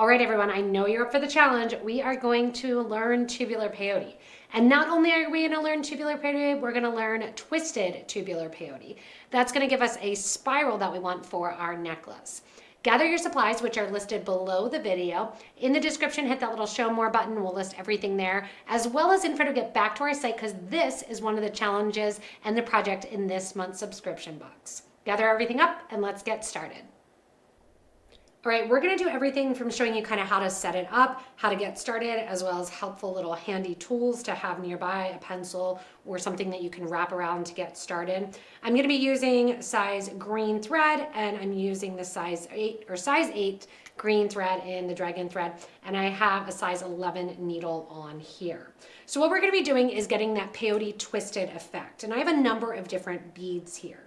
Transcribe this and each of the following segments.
All right, everyone, I know you're up for the challenge. We are going to learn tubular peyote. And not only are we gonna learn tubular peyote, we're gonna learn twisted tubular peyote. That's gonna give us a spiral that we want for our necklace. Gather your supplies, which are listed below the video. In the description, hit that little show more button. We'll list everything there, as well as info to get back to our site, because this is one of the challenges and the project in this month's subscription box. Gather everything up and let's get started. All right, we're gonna do everything from showing you kind of how to set it up, how to get started, as well as helpful little handy tools to have nearby, a pencil or something that you can wrap around to get started. I'm gonna be using size green thread, and I'm using the size 8 green thread in the dragon thread, and I have a size 11 needle on here. So what we're gonna be doing is getting that peyote twisted effect, and I have a number of different beads here.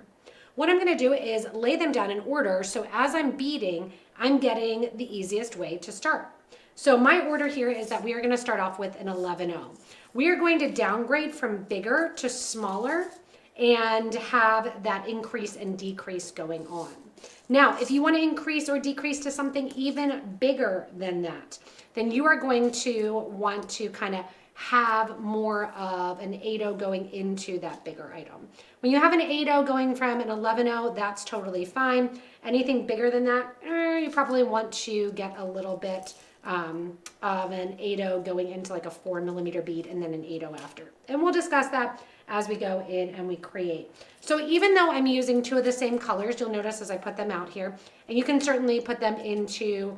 What I'm gonna do is lay them down in order, so as I'm beading, I'm getting the easiest way to start. So my order here is that we are gonna start off with an 11-0. We are going to downgrade from bigger to smaller and have that increase and decrease going on. Now, if you wanna increase or decrease to something even bigger than that, then you are going to want to kind of have more of an 8-0 going into that bigger item. When you have an 8-0 going from an 11-0, that's totally fine. Anything bigger than that, you probably want to get a little bit of an 8-0 going into like a 4mm bead and then an 8-0 after. And we'll discuss that as we go in and we create. So even though I'm using two of the same colors, you'll notice as I put them out here, and you can certainly put them into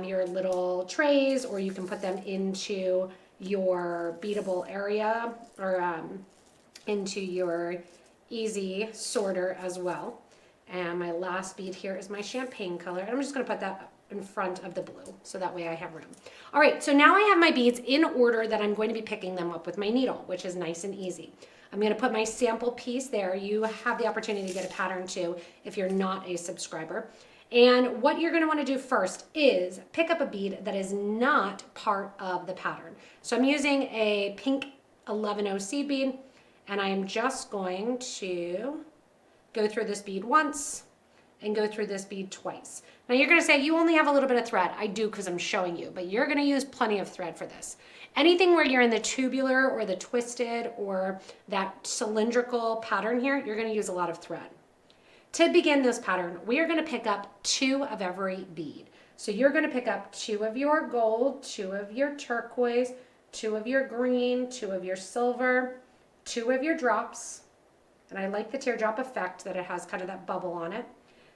your little trays, or you can put them into your beadable area, or into your easy sorter as well. And my last bead here is my champagne color, and I'm just going to put that in front of the blue so that way I have room. All right, so now I have my beads in order that I'm going to be picking them up with my needle, which is nice and easy. I'm going to put my sample piece there. You have the opportunity to get a pattern too if you're not a subscriber. And what you're going to want to do first is pick up a bead that is not part of the pattern. So I'm using a pink 11-0 seed bead, and I am just going to go through this bead once and go through this bead twice. Now you're going to say you only have a little bit of thread. I do, because I'm showing you, but you're going to use plenty of thread for this. Anything where you're in the tubular or the twisted or that cylindrical pattern here, you're going to use a lot of thread. To begin this pattern, we are going to pick up 2 of every bead. So you're going to pick up 2 of your gold, 2 of your turquoise, 2 of your green, 2 of your silver, 2 of your drops. And I like the teardrop effect that it has kind of that bubble on it.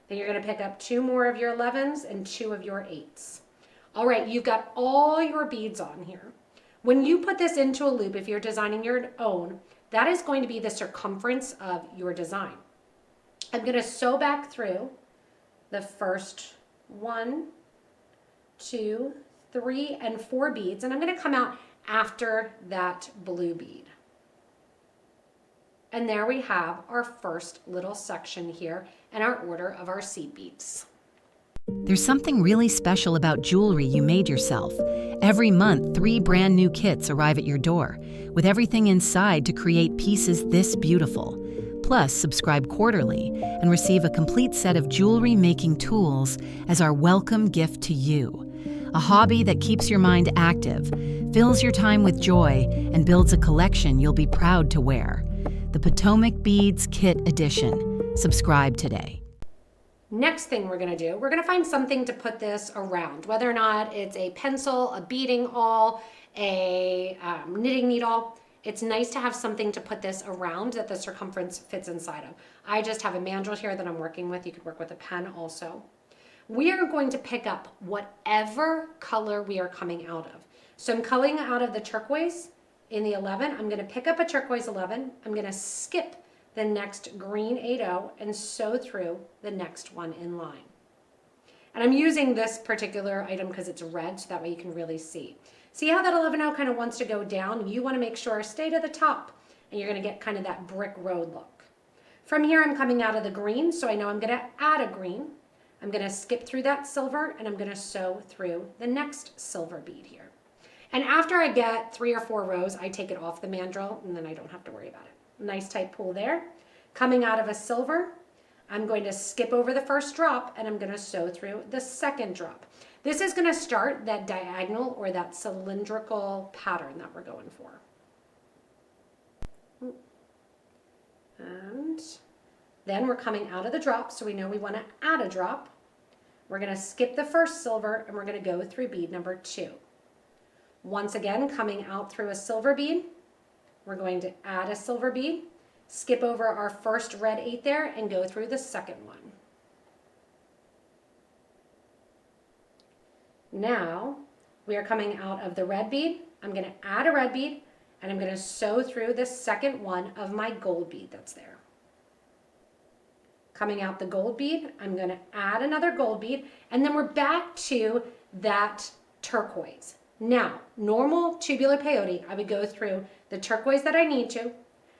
Then you're going to pick up 2 more of your 11s and 2 of your 8s. All right, you've got all your beads on here. When you put this into a loop, if you're designing your own, that is going to be the circumference of your design. I'm going to sew back through the first 1, 2, 3, and 4 beads, and I'm going to come out after that blue bead. And there we have our first little section here and our order of our seed beads. There's something really special about jewelry you made yourself. Every month, 3 brand new kits arrive at your door, with everything inside to create pieces this beautiful. Plus, subscribe quarterly and receive a complete set of jewelry-making tools as our welcome gift to you. A hobby that keeps your mind active, fills your time with joy, and builds a collection you'll be proud to wear. The PotomacBeads Kit Edition. Subscribe today. Next thing we're going to do, we're going to find something to put this around, whether or not it's a pencil, a beading awl, a knitting needle. It's nice to have something to put this around that the circumference fits inside of. I just have a mandrel here that I'm working with. You could work with a pen also. We are going to pick up whatever color we are coming out of. So I'm coming out of the turquoise in the 11. I'm going to pick up a turquoise 11. I'm going to skip the next green 8-0 and sew through the next one in line. And I'm using this particular item because it's red, so that way you can really see. See how that 11-0 kind of wants to go down? You want to make sure stay to the top, and you're going to get kind of that brick road look. From here, I'm coming out of the green, so I know I'm going to add a green. I'm going to skip through that silver, and I'm going to sew through the next silver bead here. And after I get 3 or 4 rows, I take it off the mandrel, and then I don't have to worry about it. Nice tight pull there. Coming out of a silver, I'm going to skip over the first drop, and I'm going to sew through the second drop. This is going to start that diagonal or that cylindrical pattern that we're going for. And then we're coming out of the drop, so we know we want to add a drop. We're going to skip the first silver and we're going to go through bead number 2. Once again, coming out through a silver bead, we're going to add a silver bead, skip over our first red 8 there and go through the second one. Now we are coming out of the red bead. I'm going to add a red bead and I'm going to sew through the second one of my gold bead that's there. Coming out the gold bead, I'm going to add another gold bead, and then we're back to that turquoise. Now, normal tubular peyote, I would go through the turquoise that I need to,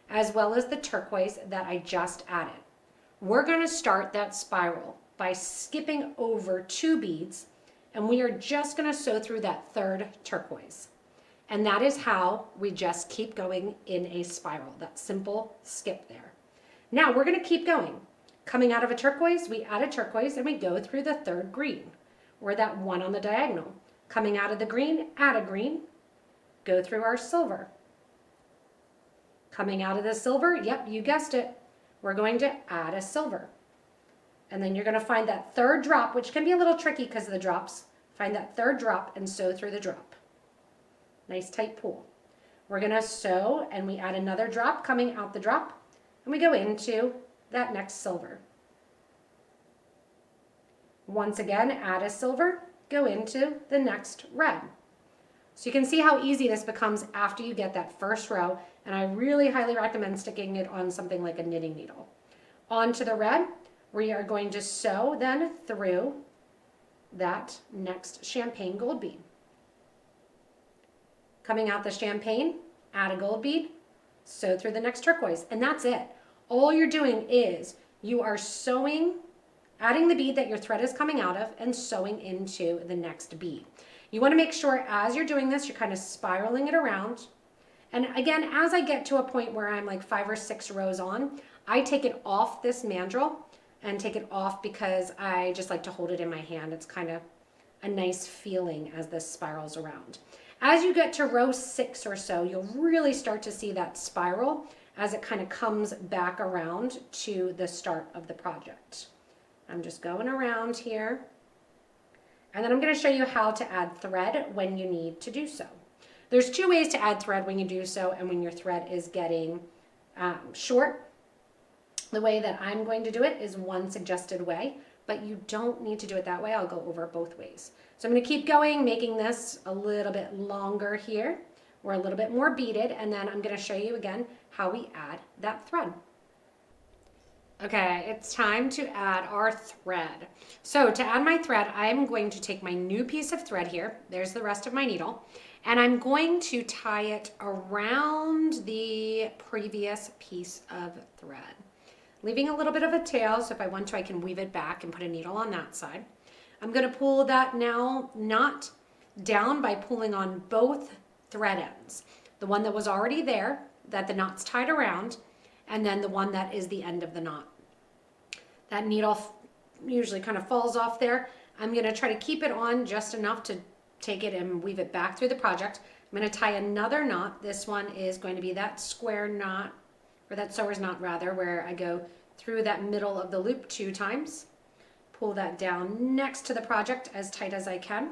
as well as the turquoise that I just added. We're going to start that spiral by skipping over 2 beads, and we are just going to sew through that third turquoise. And that is how we just keep going in a spiral, that simple skip there. Now we're going to keep going. Coming out of a turquoise, we add a turquoise and we go through the third green, or that one on the diagonal. Coming out of the green, add a green, go through our silver. Coming out of the silver, yep, you guessed it, we're going to add a silver. And then you're going to find that third drop, which can be a little tricky because of the drops. Find that third drop and sew through the drop. Nice tight pull. We're going to sew and we add another drop coming out the drop, and we go into that next silver. Once again, add a silver, go into the next red. So you can see how easy this becomes after you get that first row, and I really highly recommend sticking it on something like a knitting needle. Onto the red, we are going to sew then through that next champagne gold bead. Coming out the champagne, add a gold bead, sew through the next turquoise, and that's it. All you're doing is you are sewing, adding the bead that your thread is coming out of and sewing into the next bead. You want to make sure as you're doing this, you're kind of spiraling it around. And again, as I get to a point where I'm like 5 or 6 rows on, I take it off this mandrel and take it off because I just like to hold it in my hand. It's kind of a nice feeling as this spirals around. As you get to row 6 or so, you'll really start to see that spiral as it kind of comes back around to the start of the project. I'm just going around here, and then I'm going to show you how to add thread when you need to do so. There's 2 ways to add thread when you do so and when your thread is getting short. The way that I'm going to do it is one suggested way, but you don't need to do it that way. I'll go over both ways. So I'm going to keep going, making this a little bit longer here. We're a little bit more beaded, and then I'm going to show you again how we add that thread. Okay, it's time to add our thread. So to add my thread, I'm going to take my new piece of thread here. There's the rest of my needle. And I'm going to tie it around the previous piece of thread, leaving a little bit of a tail. So if I want to, I can weave it back and put a needle on that side. I'm going to pull that now knot down by pulling on both thread ends. The one that was already there, that the knot's tied around, and then the one that is the end of the knot. That needle usually kind of falls off there. I'm going to try to keep it on just enough to take it and weave it back through the project. I'm going to tie another knot. This one is going to be that square knot, or that sewer's knot rather, where I go through that middle of the loop 2 times. Pull that down next to the project as tight as I can.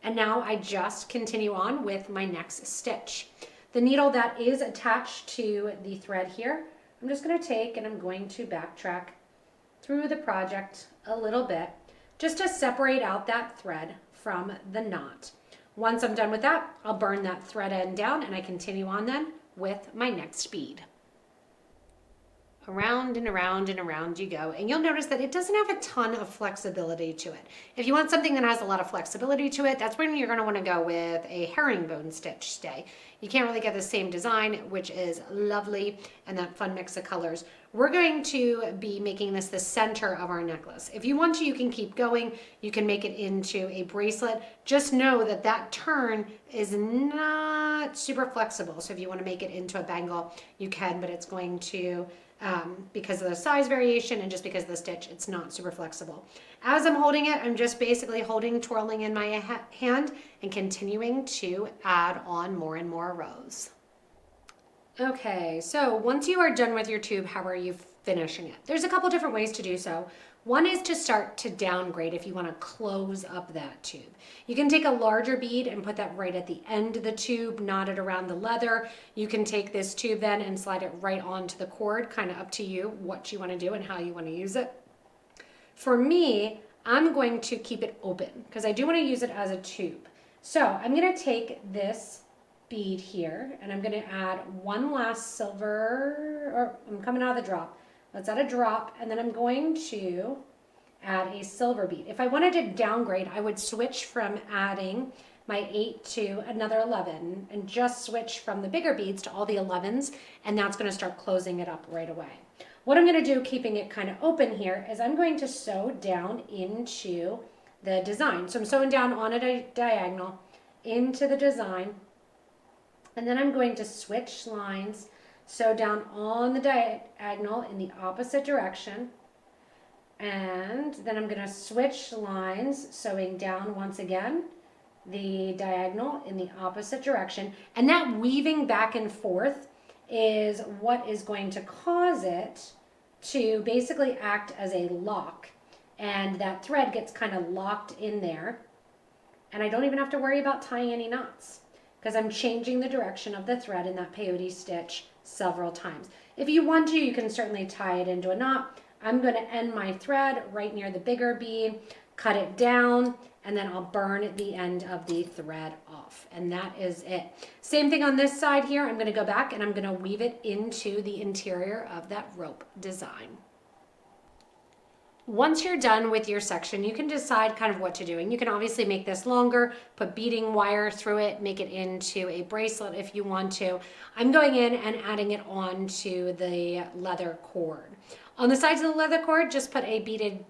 And now I just continue on with my next stitch. The needle that is attached to the thread here, I'm just going to take and I'm going to backtrack through the project a little bit just to separate out that thread from the knot. Once I'm done with that, I'll burn that thread end down and I continue on then with my next bead. Around and around and around you go, and you'll notice that it doesn't have a ton of flexibility to it. If you want something that has a lot of flexibility to it, that's when you're going to want to go with a herringbone stitch stay. You can't really get the same design, which is lovely, and that fun mix of colors. We're going to be making this the center of our necklace. If you want to, you can keep going. You can make it into a bracelet. Just know that that turn is not super flexible. So if you want to make it into a bangle, you can, but it's going to, because of the size variation and just because of the stitch, it's not super flexible. As I'm holding it, I'm just basically twirling in my hand and continuing to add on more and more rows. Okay, so once you are done with your tube, how are you finishing it? There's a couple different ways to do so. One is to start to downgrade if you want to close up that tube. You can take a larger bead and put that right at the end of the tube, knot it around the leather. You can take this tube then and slide it right onto the cord, kind of up to you what you want to do and how you want to use it. For me, I'm going to keep it open because I do want to use it as a tube. So I'm going to take this bead here and I'm going to add one last silver, or I'm coming out of the drop. Let's add a drop, and then I'm going to add a silver bead. If I wanted to downgrade, I would switch from adding my 8 to another 11 and just switch from the bigger beads to all the 11s, and that's going to start closing it up right away. What I'm going to do, keeping it kind of open here, is I'm going to sew down into the design. So I'm sewing down on a diagonal into the design, and then I'm going to switch lines, sew down on the diagonal in the opposite direction, and then I'm going to switch lines, sewing down once again the diagonal in the opposite direction, and that weaving back and forth is what is going to cause it to basically act as a lock, and that thread gets kind of locked in there, and I don't even have to worry about tying any knots because I'm changing the direction of the thread in that peyote stitch several times. If you want to, you can certainly tie it into a knot. I'm going to end my thread right near the bigger bead, cut it down, and then I'll burn the end of the thread off. And that is it. Same thing on this side here. I'm going to go back and I'm going to weave it into the interior of that rope design. Once you're done with your section, you can decide kind of what to do. And you can obviously make this longer, put beading wire through it, make it into a bracelet if you want to. I'm going in and adding it onto the leather cord. On the sides of the leather cord, just put a beaded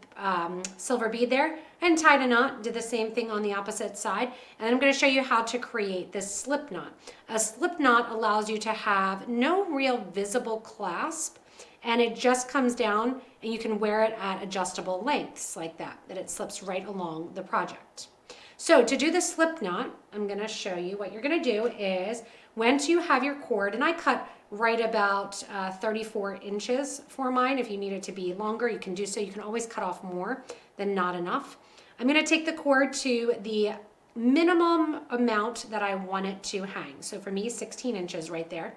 silver bead there and tied a knot. Do the same thing on the opposite side. And I'm going to show you how to create this slip knot. A slip knot allows you to have no real visible clasp, and it just comes down and you can wear it at adjustable lengths like that it slips right along the project. So to do the slip knot, I'm going to show you what you're going to do is once you have your cord, and I cut right about 34 inches for mine. If you need it to be longer, you can do so. You can always cut off more than not enough. I'm going to take the cord to the minimum amount that I want it to hang. So for me, 16 inches right there.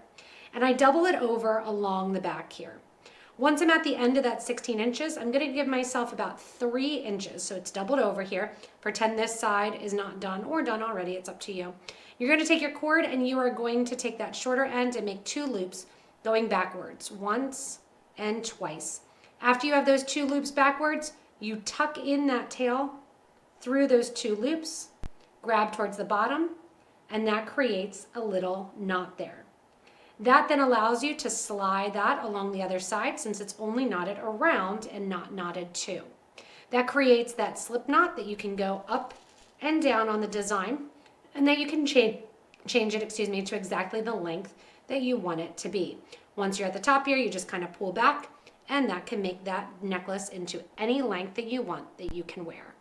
And I double it over along the back here. Once I'm at the end of that 16 inches, I'm going to give myself about 3 inches. So it's doubled over here. Pretend this side is not done or done already. It's up to you. You're going to take your cord and you are going to take that shorter end and make 2 loops going backwards, once and twice. After you have those 2 loops backwards, you tuck in that tail through those 2 loops, grab towards the bottom, and that creates a little knot there. That then allows you to slide that along the other side since it's only knotted around and not knotted too. That creates that slip knot that you can go up and down on the design, and then you can change it, to exactly the length that you want it to be. Once you're at the top here, you just kind of pull back, and that can make that necklace into any length that you want that you can wear.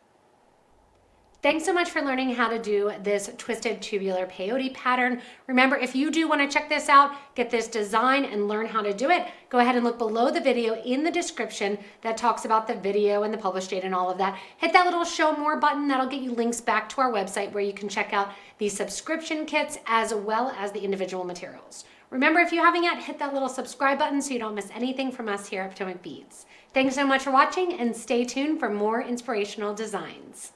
Thanks so much for learning how to do this twisted tubular peyote pattern. Remember, if you do want to check this out, get this design and learn how to do it, go ahead and look below the video in the description that talks about the video and the published date and all of that. Hit that little show more button. That'll get you links back to our website where you can check out the subscription kits as well as the individual materials. Remember, if you haven't yet, hit that little subscribe button so you don't miss anything from us here at PotomacBeads. Thanks so much for watching, and stay tuned for more inspirational designs.